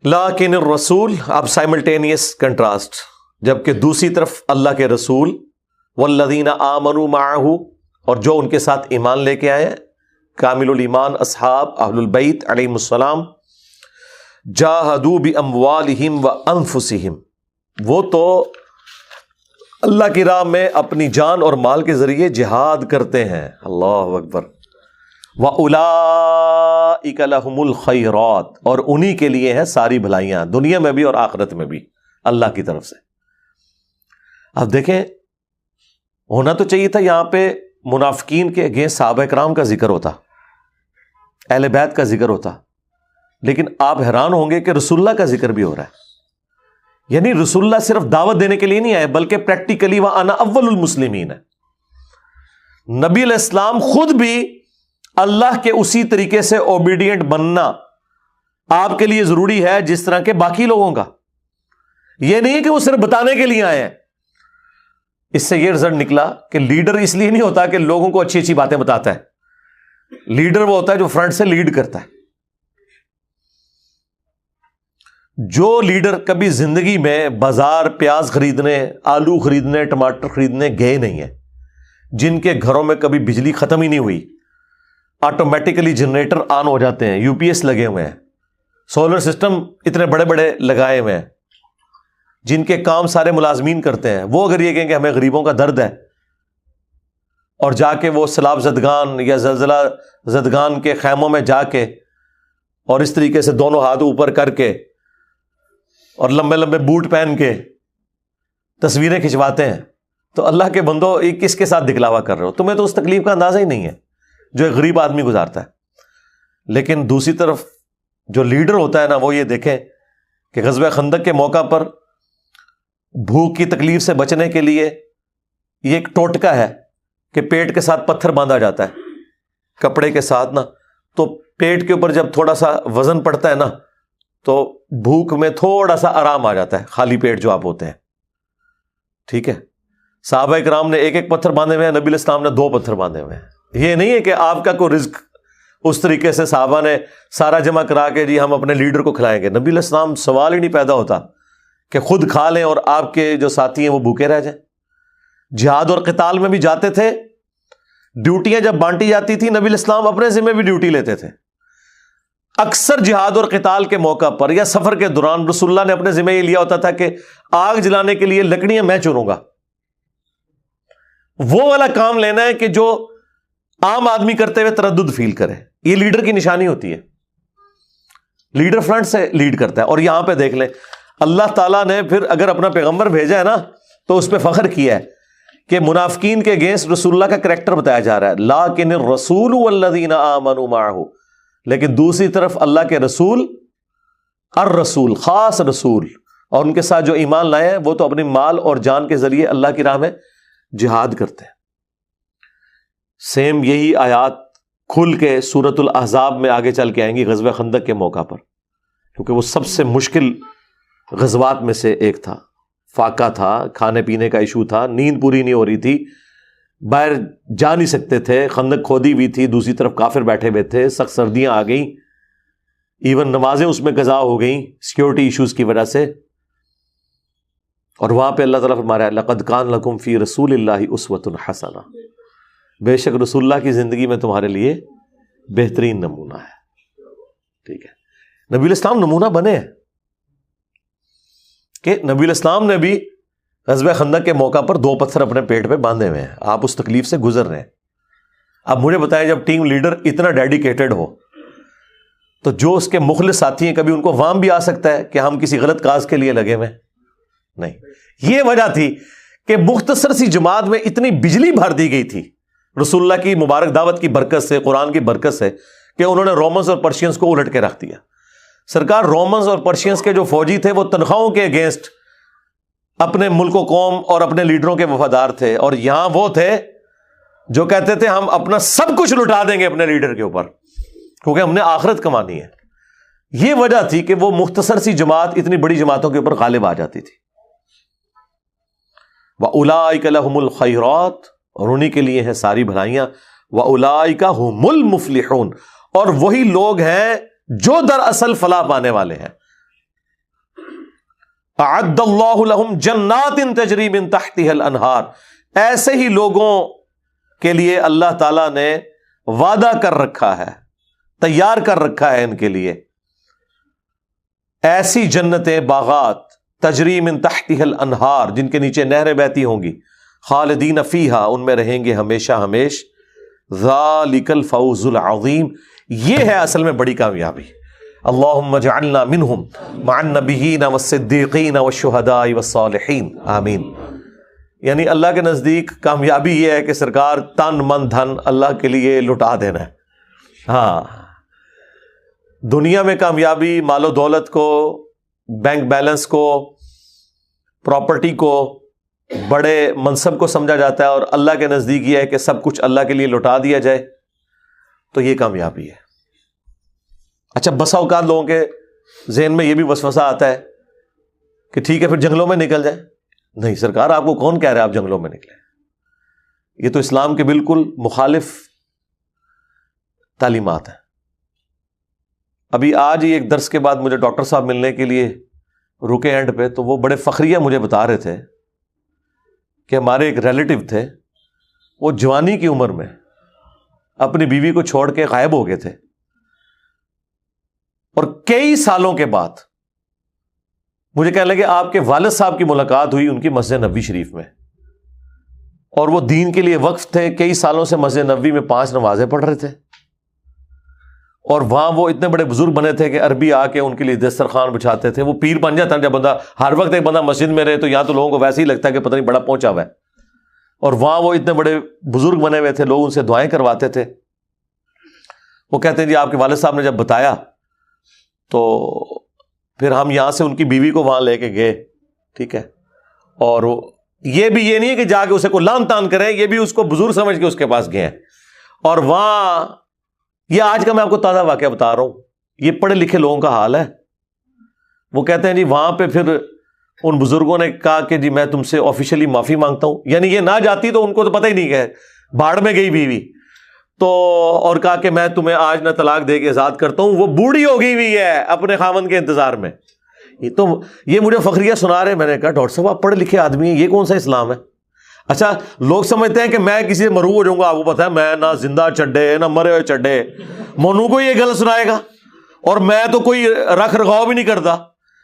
لیکن الرسول، اب سائملٹینیس کنٹراسٹ، جبکہ دوسری طرف اللہ کے رسول والذین آمنوا معہ، اور جو ان کے ساتھ ایمان لے کے آئے، کامل الایمان اصحاب اہل البیت علیہم السلام، جاہدوا باموالہم وانفسہم، وہ تو اللہ کی راہ میں اپنی جان اور مال کے ذریعے جہاد کرتے ہیں، اللہ اکبر، وَأُولَٰئِكَ لَهُمُ الْخَيْرَاتُ، اور انہی کے لیے ہیں ساری بھلائیاں، دنیا میں بھی اور آخرت میں بھی اللہ کی طرف سے۔ اب دیکھیں، ہونا تو چاہیے تھا یہاں پہ منافقین کے اگینسٹ صحابہ کرام کا ذکر ہوتا، اہل بیت کا ذکر ہوتا، لیکن آپ حیران ہوں گے کہ رسول اللہ کا ذکر بھی ہو رہا ہے۔ یعنی رسول اللہ صرف دعوت دینے کے لیے نہیں آئے، بلکہ پریکٹیکلی وَأَنَا أَوَّلُ الْمُسْلِمِينَ ہے۔ نبی علیہ السلام خود بھی اللہ کے اسی طریقے سے اوبیڈینٹ بننا آپ کے لیے ضروری ہے جس طرح کے باقی لوگوں کا۔ یہ نہیں کہ وہ صرف بتانے کے لیے آئے ہیں۔ اس سے یہ رزلٹ نکلا کہ لیڈر اس لیے نہیں ہوتا کہ لوگوں کو اچھی اچھی باتیں بتاتا ہے، لیڈر وہ ہوتا ہے جو فرنٹ سے لیڈ کرتا ہے۔ جو لیڈر کبھی زندگی میں بازار پیاز خریدنے، آلو خریدنے، ٹماٹر خریدنے گئے نہیں ہیں، جن کے گھروں میں کبھی بجلی ختم ہی نہیں ہوئی، آٹومیٹیکلی جنریٹر آن ہو جاتے ہیں، یو پی ایس لگے ہوئے ہیں، سولر سسٹم اتنے بڑے بڑے لگائے ہوئے ہیں، جن کے کام سارے ملازمین کرتے ہیں، وہ اگر یہ کہیں کہ ہمیں غریبوں کا درد ہے، اور جا کے وہ سیلاب زدگان یا زلزلہ زدگان کے خیموں میں جا کے اور اس طریقے سے دونوں ہاتھ اوپر کر کے اور لمبے لمبے بوٹ پہن کے تصویریں کھنچواتے ہیں، تو اللہ کے بندو یہ کس کے ساتھ دکھلاوا کر رہے ہو؟ تمہیں تو اس تکلیف کا اندازہ ہی نہیں ہے جو ایک غریب آدمی گزارتا ہے۔ لیکن دوسری طرف جو لیڈر ہوتا ہے نا، وہ یہ دیکھیں کہ غزوہ خندق کے موقع پر بھوک کی تکلیف سے بچنے کے لیے یہ ایک ٹوٹکا ہے کہ پیٹ کے ساتھ پتھر باندھا جاتا ہے کپڑے کے ساتھ نا، تو پیٹ کے اوپر جب تھوڑا سا وزن پڑتا ہے نا تو بھوک میں تھوڑا سا آرام آ جاتا ہے، خالی پیٹ جو آپ ہوتے ہیں، ٹھیک ہے۔ صحابہ کرام نے ایک ایک پتھر باندھے ہوئے ہیں، نبی علیہ السلام نے 2 پتھر باندھے ہوئے ہیں۔ یہ نہیں ہے کہ آپ کا کوئی رزق اس طریقے سے صحابہ نے سارا جمع کرا کے جی ہم اپنے لیڈر کو کھلائیں گے۔ نبی علیہ السلام سوال ہی نہیں پیدا ہوتا کہ خود کھا لیں اور آپ کے جو ساتھی ہیں وہ بھوکے رہ جائیں۔ جہاد اور قتال میں بھی جاتے تھے، ڈیوٹیاں جب بانٹی جاتی تھی نبی علیہ السلام اپنے ذمہ بھی ڈیوٹی لیتے تھے۔ اکثر جہاد اور قتال کے موقع پر یا سفر کے دوران رسول اللہ نے اپنے ذمہ یہ لیا ہوتا تھا کہ آگ جلانے کے لیے لکڑیاں میں چنوں گا۔ وہ والا کام لینا ہے کہ جو عام آدمی کرتے ہوئے تردد فیل کرے، یہ لیڈر کی نشانی ہوتی ہے۔ لیڈر فرنٹ سے لیڈ کرتا ہے۔ اور یہاں پہ دیکھ لیں، اللہ تعالیٰ نے پھر اگر اپنا پیغمبر بھیجا ہے نا تو اس پہ فخر کیا ہے کہ منافقین کے اگینسٹ رسول اللہ کا کریکٹر بتایا جا رہا ہے، لیکن الرسول والذین آمنوا معہ، لیکن دوسری طرف اللہ کے رسول، الرسول خاص رسول، اور ان کے ساتھ جو ایمان لائے ہیں وہ تو اپنی مال اور جان کے ذریعے اللہ کی راہ میں جہاد کرتے ہیں۔ سیم یہی آیات کھل کے سورۃ الاحزاب میں آگے چل کے آئیں گی غزوہ خندق کے موقع پر، کیونکہ وہ سب سے مشکل غزوات میں سے ایک تھا۔ فاقہ تھا، کھانے پینے کا ایشو تھا، نیند پوری نہیں ہو رہی تھی، باہر جا نہیں سکتے تھے، خندق کھودی ہوئی تھی، دوسری طرف کافر بیٹھے ہوئے تھے، سخت سردیاں آ گئیں، ایون نمازیں اس میں قضا ہو گئیں سیکیورٹی ایشوز کی وجہ سے۔ اور وہاں پہ اللہ تعالیٰ فرما رہا ہے لقد کان لکم فی رسول اللہ اسوۃ حسنہ، بے شک رسول اللہ کی زندگی میں تمہارے لیے بہترین نمونہ ہے۔ ٹھیک ہے، نبی علیہ السلام نمونہ بنے ہیں کہ نبی علیہ السلام نے بھی غزوہ خندق کے موقع پر 2 پتھر اپنے پیٹ پہ باندھے ہوئے ہیں، آپ اس تکلیف سے گزر رہے ہیں۔ اب مجھے بتائیں، جب ٹیم لیڈر اتنا ڈیڈیکیٹڈ ہو تو جو اس کے مخلص ساتھی ہیں، کبھی ان کو وہم بھی آ سکتا ہے کہ ہم کسی غلط کاز کے لیے لگے ہوئے نہیں۔ یہ وجہ تھی کہ مختصر سی جماعت میں اتنی بجلی بھر دی گئی تھی رسول اللہ کی مبارک دعوت کی برکت سے، قرآن کی برکت سے، کہ انہوں نے رومنز اور پرشینز کو الٹ کے رکھ دیا۔ سرکار رومنز اور پرشینز کے جو فوجی تھے وہ تنخواہوں کے اگینسٹ اپنے ملک و قوم اور اپنے لیڈروں کے وفادار تھے، اور یہاں وہ تھے جو کہتے تھے ہم اپنا سب کچھ لٹا دیں گے اپنے لیڈر کے اوپر، کیونکہ ہم نے آخرت کمانی ہے۔ یہ وجہ تھی کہ وہ مختصر سی جماعت اتنی بڑی جماعتوں کے اوپر غالب آ جاتی تھی۔ وَأُولَٰئِكَ لَهُمُ الْخَيْرَاتُ، اور انہی کے لیے ہیں ساری بھلائیاں، وَأُولَٰئِكَ هُمُ الْمُفْلِحُونَ، اور وہی لوگ ہیں جو دراصل فلاح پانے والے ہیں۔ اعد اللہ لہم جنات تجری من تحتها الانہار، ایسے ہی لوگوں کے لیے اللہ تعالیٰ نے وعدہ کر رکھا ہے، تیار کر رکھا ہے ان کے لیے ایسی جنتیں، باغات، تجری من تحتها الانہار، جن کے نیچے نہریں بہتی ہوں گی، خالدین فیہا، ان میں رہیں گے ہمیشہ ہمیش، ذالک الفوز العظیم، یہ ہے اصل میں بڑی کامیابی۔ اللہم اجعلنا منہم مع النبیین والصدیقین والشہداء والصالحین، آمین۔ یعنی اللہ کے نزدیک کامیابی یہ ہے کہ سرکار تن من دھن اللہ کے لیے لٹا دینا ہے۔ ہاں، دنیا میں کامیابی مال و دولت کو، بینک بیلنس کو، پراپرٹی کو، بڑے منصب کو سمجھا جاتا ہے، اور اللہ کے نزدیک یہ ہے کہ سب کچھ اللہ کے لیے لٹا دیا جائے، تو یہ کامیابی ہے۔ اچھا، بسا اوقات لوگوں کے ذہن میں یہ بھی وسوسہ آتا ہے کہ ٹھیک ہے پھر جنگلوں میں نکل جائیں۔ نہیں سرکار، آپ کو کون کہہ رہا ہے آپ جنگلوں میں نکلیں؟ یہ تو اسلام کے بالکل مخالف تعلیمات ہیں۔ ابھی آج ہی ایک درس کے بعد مجھے ڈاکٹر صاحب ملنے کے لیے رکے اینڈ پہ، تو وہ بڑے فخریہ مجھے بتا رہے تھے کہ ہمارے ایک ریلیٹیو تھے، وہ جوانی کی عمر میں اپنی بیوی کو چھوڑ کے غائب ہو گئے تھے، اور کئی سالوں کے بعد مجھے کہنے لگے آپ کے والد صاحب کی ملاقات ہوئی ان کی مسجد نبوی شریف میں، اور وہ دین کے لیے وقف تھے، کئی سالوں سے مسجد نبوی میں 5 نمازیں پڑھ رہے تھے، اور وہاں وہ اتنے بڑے بزرگ بنے تھے کہ عربی آ کے ان کے لیے دسترخوان بچھاتے تھے۔ وہ پیر بن جاتا ہے جب بندہ ہر وقت ایک بندہ مسجد میں رہے، تو یہاں تو لوگوں کو ویسے ہی لگتا ہے کہ پتہ نہیں بڑا پہنچا ہوا ہے، اور وہاں وہ اتنے بڑے بزرگ بنے ہوئے تھے، لوگ ان سے دعائیں کرواتے تھے۔ وہ کہتے ہیں جی آپ کے والد صاحب نے جب بتایا تو پھر ہم یہاں سے ان کی بیوی کو وہاں لے کے گئے، ٹھیک ہے، اور یہ نہیں ہے کہ جا کے اسے کو لان تان کریں، یہ بھی اس کو بزرگ سمجھ کے اس کے پاس گئے ہیں، اور وہاں یہ آج کا میں آپ کو تازہ واقعہ بتا رہا ہوں، یہ پڑھے لکھے لوگوں کا حال ہے۔ وہ کہتے ہیں جی وہاں پہ پھر ان بزرگوں نے کہا کہ جی میں تم سے آفیشلی معافی مانگتا ہوں، یعنی یہ نہ جاتی تو ان کو تو پتہ ہی نہیں کہ بھاڑ میں گئی بیوی تو، اور کہا کہ میں تمہیں آج نہ طلاق دے کے آزاد کرتا ہوں۔ وہ بوڑھی ہو گئی ہوئی ہے اپنے خاوند کے انتظار میں۔ یہ مجھے فخریہ سنا رہے، میں نے کہا ڈاکٹر صاحب آپ پڑھے لکھے آدمی ہیں، یہ کون سا اسلام ہے؟ اچھا، لوگ سمجھتے ہیں کہ میں کسی سے مرعوب ہو جاؤں گا، آپ کو پتا ہے میں نہ زندہ چڈے نہ مرے ہوئے چڈے، مونو کو یہ غلط سنائے گا، اور میں تو کوئی رکھ رکھاؤ بھی نہیں کرتا۔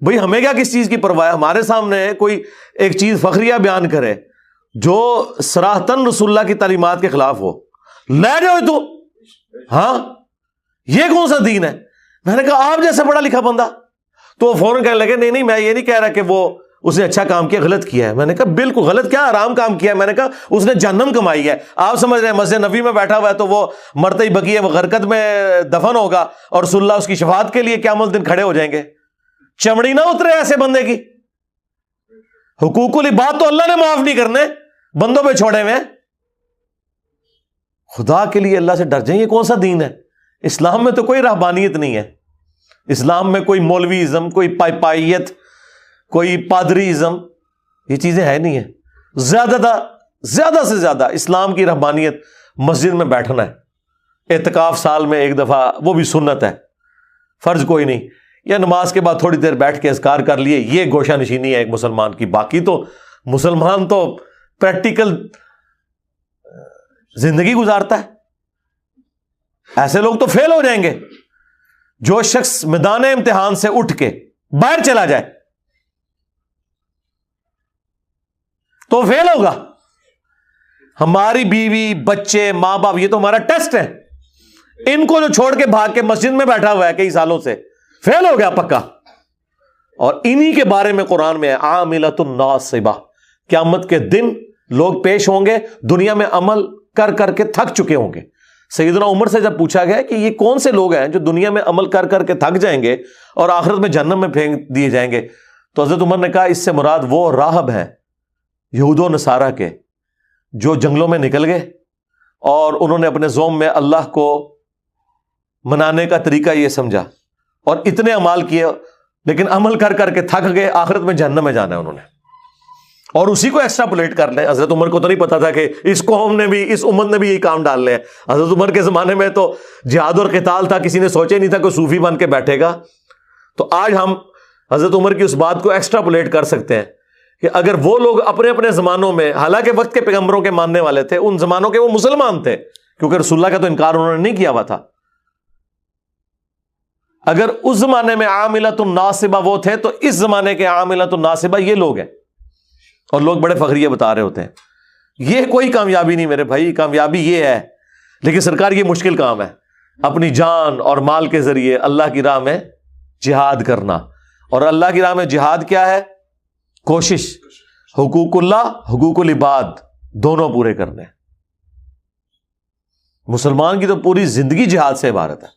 بھئی ہمیں کیا کس چیز کی پرواہ ہے؟ ہمارے سامنے کوئی ایک چیز فخریہ بیان کرے جو صراحتاً رسول اللہ کی تعلیمات کے خلاف ہو، لے جاؤ تو ہاں یہ کون سا دین ہے؟ میں نے کہا آپ جیسا پڑھا لکھا بندہ، تو وہ فوراً کہنے لگے نہیں میں یہ نہیں کہہ رہا کہ وہ اس نے اچھا کام کیا، غلط کیا ہے۔ میں نے کہا بالکل غلط کیا، حرام کام کیا ہے۔ میں نے کہا اس نے جہنم کمائی ہے۔ آپ سمجھ رہے ہیں مسجد نبوی میں بیٹھا ہوا ہے تو وہ مرتے ہی بقیہ غرقت میں دفن ہوگا، اور رسول اللہ اس کی شفاعت کے لیے قیامت دن کھڑے ہو جائیں گے؟ چمڑی نہ اترے ایسے بندے کی۔ حقوق العباد تو اللہ نے معاف نہیں کرنے، بندوں پہ چھوڑے ہوئے۔ خدا کے لیے اللہ سے ڈر جائیں، یہ کون سا دین ہے؟ اسلام میں تو کوئی رہبانیت نہیں ہے، اسلام میں کوئی مولوی ازم، کوئی پائیت، کوئی پادری ازم، یہ چیزیں ہے نہیں ہیں۔ زیادہ سے زیادہ اسلام کی رہبانیت مسجد میں بیٹھنا ہے، اعتکاف سال میں ایک دفعہ، وہ بھی سنت ہے، فرض کوئی نہیں، یا نماز کے بعد تھوڑی دیر بیٹھ کے اذکار کر لیے، یہ گوشہ نشینی ہے ایک مسلمان کی۔ باقی تو مسلمان تو پریکٹیکل زندگی گزارتا ہے۔ ایسے لوگ تو فیل ہو جائیں گے۔ جو شخص میدان امتحان سے اٹھ کے باہر چلا جائے تو فیل ہوگا۔ ہماری بیوی، بچے، ماں باپ، یہ تو ہمارا ٹیسٹ ہے۔ ان کو جو چھوڑ کے بھاگ کے مسجد میں بیٹھا ہوا ہے کئی سالوں سے، فیل ہو گیا پکا۔ اور انہی کے بارے میں قرآن میں ہے عاملۃ ناصبہ، قیامت کے دن لوگ پیش ہوں گے دنیا میں عمل کر کر کے تھک چکے ہوں گے۔ سیدنا عمر سے جب پوچھا گیا کہ یہ کون سے لوگ ہیں جو دنیا میں عمل کر کر کے تھک جائیں گے اور آخرت میں جہنم میں پھینک دیے جائیں گے، تو حضرت عمر نے کہا اس سے مراد وہ راہب ہیں یہود و نصارہ کے جو جنگلوں میں نکل گئے اور انہوں نے اپنے زوم میں اللہ کو منانے کا طریقہ یہ سمجھا اور اتنے اعمال کیے، لیکن عمل کر کر کے تھک گئے، آخرت میں جہنم میں جانا ہے انہوں نے، اور اسی کو ایکسٹراپولیٹ کر لیں۔ حضرت عمر کو تو نہیں پتا تھا کہ اس قوم نے بھی، اس امت نے بھی یہی کام ڈال لے ہیں۔ حضرت عمر کے زمانے میں تو جہاد اور قتال تھا، کسی نے سوچے نہیں تھا کہ صوفی بن کے بیٹھے گا۔ تو آج ہم حضرت عمر کی اس بات کو ایکسٹراپولیٹ کر سکتے ہیں کہ اگر وہ لوگ اپنے اپنے زمانوں میں، حالانکہ وقت کے پیغمبروں کے ماننے والے تھے، ان زمانوں کے وہ مسلمان تھے کیونکہ رسول اللہ کا تو انکار انہوں نے نہیں کیا ہوا تھا، اگر اس زمانے میں عاملۃ الناصبہ وہ تھے تو اس زمانے کے عاملۃ الناصبہ یہ لوگ ہیں، اور لوگ بڑے فخریہ بتا رہے ہوتے ہیں۔ یہ کوئی کامیابی نہیں میرے بھائی، کامیابی یہ ہے، لیکن سرکار یہ مشکل کام ہے، اپنی جان اور مال کے ذریعے اللہ کی راہ میں جہاد کرنا۔ اور اللہ کی راہ میں جہاد کیا ہے؟ کوشش، حقوق اللہ، حقوق العباد دونوں پورے کرنے۔ مسلمان کی تو پوری زندگی جہاد سے عبارت ہے۔